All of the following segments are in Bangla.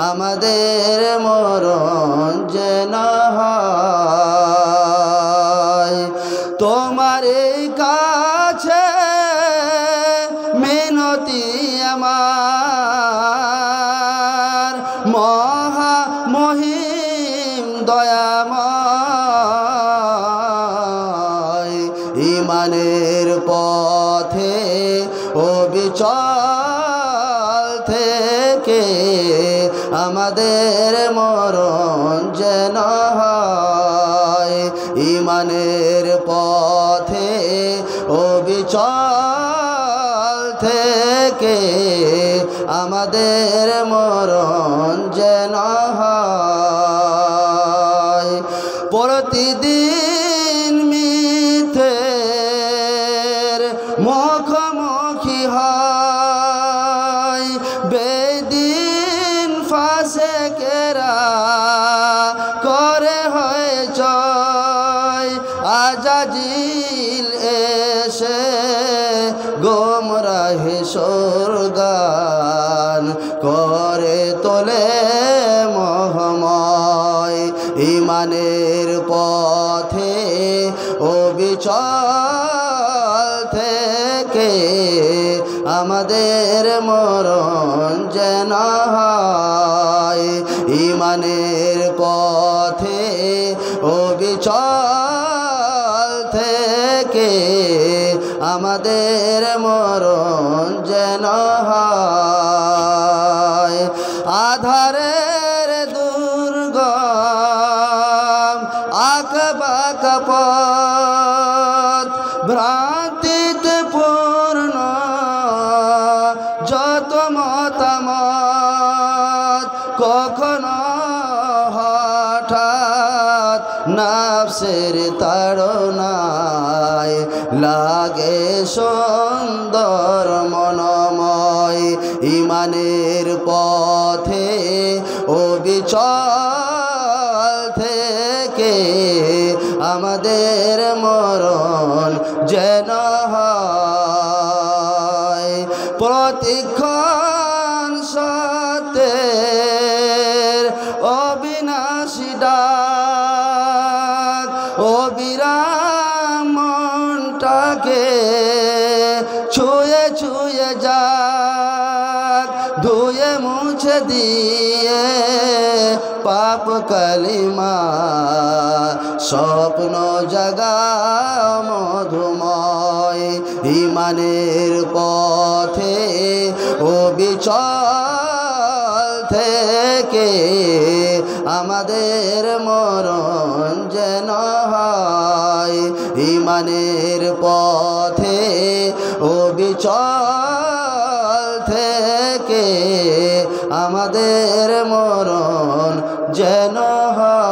আমাদের মরণ যেন হয় তোমার কাছে মিনতি আমার মহিম দয়াময় ইমানের পথে অবিচল থেকে আমাদের মরণ যেন হয় ইমানের পথে অবিচল থেকে আমাদের মরণ যেন হয় প্রতিদিন মিথ্যের মুখোমুখি হয় বেদিন ফাসেকেরা করে হয় জয় আজাজিল এসে গোমরাহে সুরগান করে তোলে মোহময় ইমানের পথে অবিচল থেকে আমাদের মরণ যেন হয় ইমানের পথে অবিচল থেকে আমাদের মরণ যেন হয় আধারের দুর্গম আঁকাবাঁকা পথ ভ্রান্তিতে পূর্ণ যত মতামত কখনো হঠাৎ নফসের তাড়নায় লাগে সুন্দর মনময় ইমানের পথে অবিচল থেকে আমাদের মরণ যেন হয় প্রতিক্ষণ সত্যের অবিনাশী ডাক অবিরাম মনটাকে ছুঁয়ে ছুঁয়ে যাক ধুয়ে মুছে দিয়ে পাপ কালিমা স্বপ্ন জাগা মধুময় ইমানের পথে অবিচল থেকে আমাদের মরণ যেন হয় ইমানের পথে অবিচল থেকে আমাদের মরণ যেন হয়।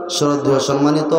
শ্রদ্ধেয় সম্মানিত